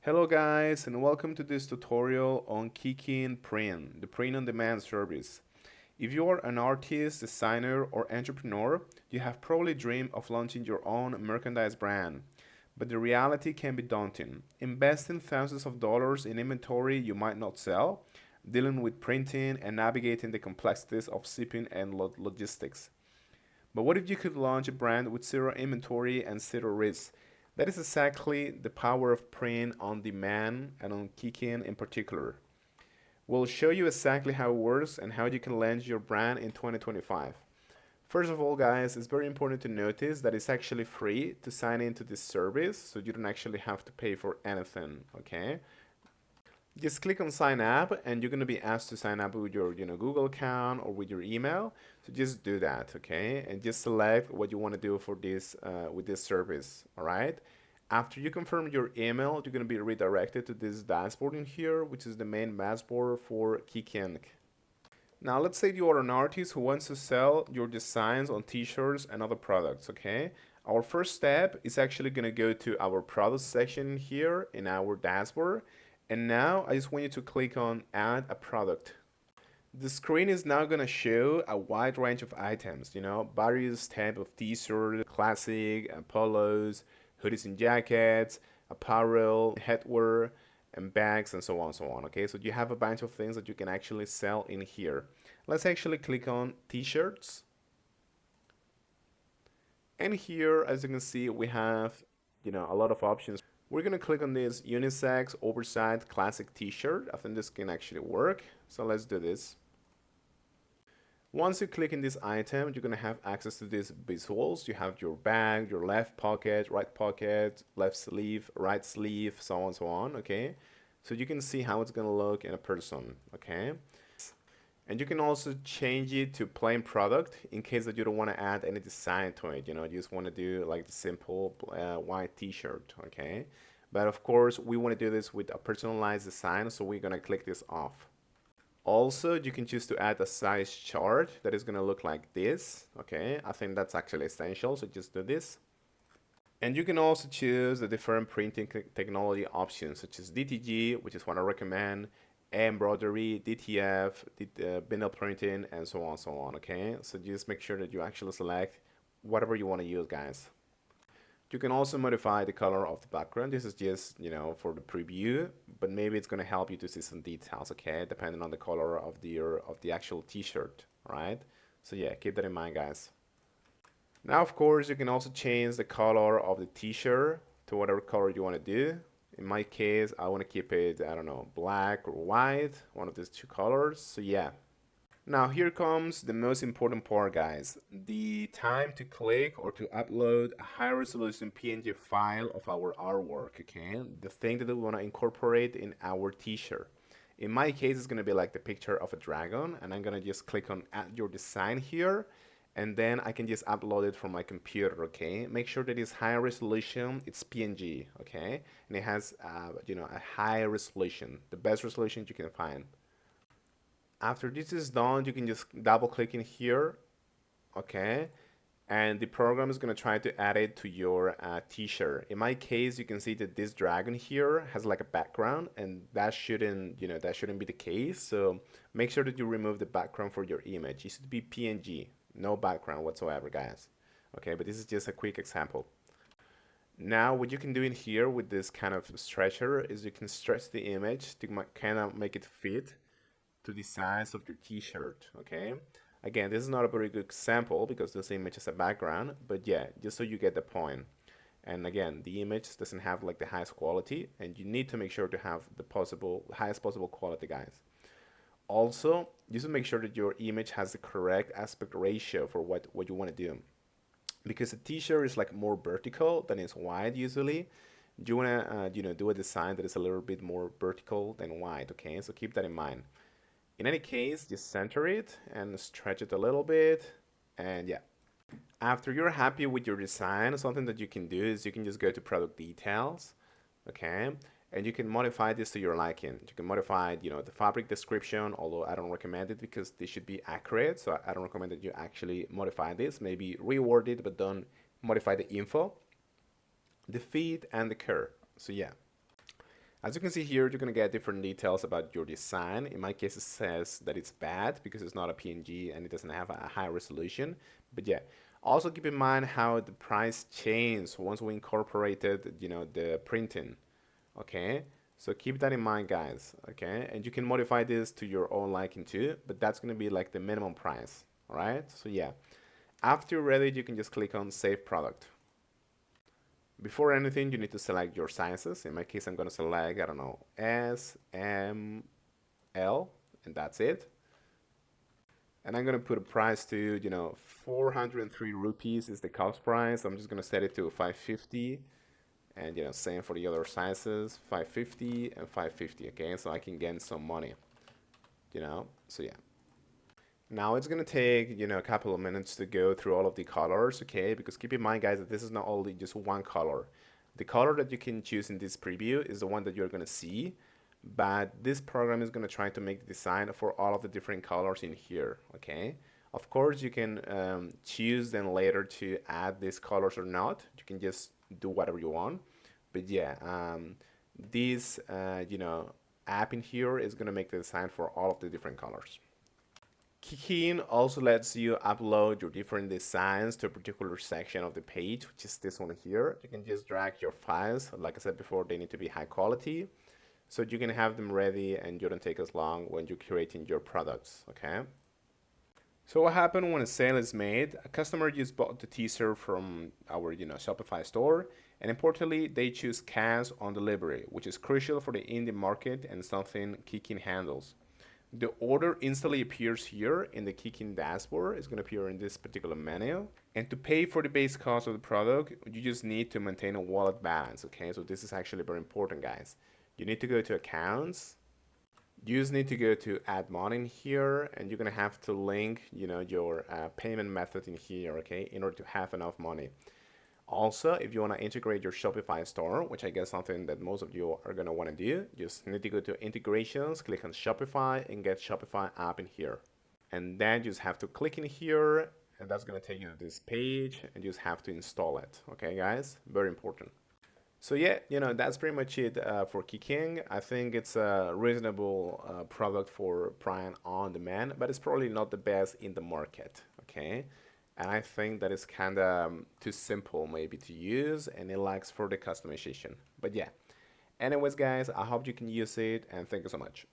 Hello guys and welcome to this tutorial on Qikink Print, the print on demand service. If you are an artist, designer or entrepreneur, you have probably dreamed of launching your own merchandise brand. But the reality can be daunting. Investing thousands of dollars in inventory you might not sell, dealing with printing and navigating the complexities of shipping and logistics. But what if you could launch a brand with zero inventory and zero risk? That is exactly the power of print on demand and on Qikink in particular. We'll show you exactly how it works and how you can launch your brand in 2025. First of all, guys, it's very important to notice that it's actually free to sign into this service, so you don't actually have to pay for anything, okay? Just click on sign up and you're going to be asked to sign up with your Google account or with your email. So just do that, okay? And just select what you want to do for this with this service, all right? After you confirm your email, you're going to be redirected to this dashboard in here, which is the main dashboard for Qikink. Now let's say you are an artist who wants to sell your designs on t-shirts and other products, okay? Our first step is actually going to go to our product section here in our dashboard. And now I just want you to click on add a product. The screen is now going to show a wide range of items, various type of t-shirts, classic, polos, hoodies and jackets, apparel, headwear, and bags, and so on and so on. Okay, so you have a bunch of things that you can actually sell in here. Let's actually click on t-shirts. And here, as you can see, we have a lot of options. We're going to click on this unisex oversized classic t-shirt. I think this can actually work. So let's do this. Once you click in this item, you're going to have access to these visuals. You have your bag, your left pocket, left sleeve, right sleeve, so on and so on. Okay. So you can see how it's going to look in a person. Okay. And you can also change it to plain product in case that you don't want to add any design to it. You just want to do like the simple white t-shirt, okay? But of course, we want to do this with a personalized design, so we're going to click this off. Also, you can choose to add a size chart that is going to look like this, okay? I think that's actually essential, so just do this. And you can also choose the different printing technology options, such as DTG, which is what I recommend, embroidery, DTF, vinyl printing, and so on and so on, okay? So just make sure that you actually select whatever you want to use, guys. You can also modify the color of the background. This is just, for the preview, but maybe it's going to help you to see some details, okay? Depending on the color of the actual t-shirt, right? So yeah, keep that in mind, guys. Now, of course, you can also change the color of the t-shirt to whatever color you want to do. In my case, I want to keep it, I don't know, black or white, one of these two colors. So yeah. Now here comes the most important part, guys. The time to click or to upload a high resolution PNG file of our artwork, okay? The thing that we want to incorporate in our t-shirt. In my case, it's going to be like the picture of a dragon, and I'm going to just click on add your design here. And then I can just upload it from my computer, okay? Make sure that it's high resolution, it's PNG, okay? And it has, a high resolution, the best resolution you can find. After this is done, you can just double click in here, okay? And the program is gonna try to add it to your t-shirt. In my case, you can see that this dragon here has like a background, and that shouldn't be the case. So make sure that you remove the background for your image. It should be PNG. No background whatsoever, guys. Okay, but this is just a quick example. Now, what you can do in here with this kind of stretcher is you can stretch the image to kind of make it fit to the size of your t-shirt, okay? Again, this is not a very good example because this image has a background, but yeah, just so you get the point. And again, the image doesn't have like the highest quality, and you need to make sure to have the highest possible quality, guys. Also, just to make sure that your image has the correct aspect ratio for what you want to do. Because a t-shirt is like more vertical than it's wide usually. You want to do a design that is a little bit more vertical than wide, okay? So keep that in mind. In any case, just center it and stretch it a little bit, and yeah. After you're happy with your design, something that you can do is you can just go to product details, okay? And you can modify this to your liking. You can modify, the fabric description, although I don't recommend it because they should be accurate. So I don't recommend that you actually modify this. Maybe reword it, but don't modify the info, the fit, and the curve. So yeah. As you can see here, you're going to get different details about your design. In my case, it says that it's bad because it's not a PNG and it doesn't have a high resolution. But yeah, also keep in mind how the price changed once we incorporated, the printing. Okay, so keep that in mind, guys. Okay, and you can modify this to your own liking too, but that's going to be like the minimum price. All right, so yeah, after you're ready, you can just click on Save Product. Before anything, you need to select your sizes. In my case, I'm going to select, I don't know, S, M, L, and that's it. And I'm going to put a price to, 403 rupees is the cost price. I'm just going to set it to 550. And, same for the other sizes, 550 and 550, okay? So I can gain some money, so yeah. Now it's gonna take, a couple of minutes to go through all of the colors, okay? Because keep in mind, guys, that this is not only just one color. The color that you can choose in this preview is the one that you're gonna see, but this program is gonna try to make the design for all of the different colors in here, okay? Of course, you can choose then later to add these colors or not. You can just do whatever you want. But yeah, this, app in here is gonna make the design for all of the different colors. Qikink also lets you upload your different designs to a particular section of the page, which is this one here. You can just drag your files. Like I said before, they need to be high quality, so you can have them ready and you don't take as long when you're creating your products, okay? So what happened when a sale is made? A customer just bought the t-shirt from our, Shopify store, and importantly, they choose cash on delivery, which is crucial for the Indian market and something Qikink handles. The order instantly appears here in the Qikink dashboard. It's going to appear in this particular menu. And to pay for the base cost of the product, you just need to maintain a wallet balance, okay? So this is actually very important, guys. You need to go to accounts. You just need to go to add money in here, and you're going to have to link, your payment method in here, okay, in order to have enough money. Also, if you want to integrate your Shopify store, which I guess something that most of you are going to want to do, just need to go to integrations, click on Shopify, and get Shopify app in here. And then you just have to click in here, and that's going to take you to this page, and you just have to install it. Okay, guys? Very important. So yeah, that's pretty much it for Qikink. I think it's a reasonable product for Prime on demand, but it's probably not the best in the market, okay? And I think that it's kind of too simple maybe to use, and it lacks further customization. But yeah, anyways, guys, I hope you can use it, and thank you so much.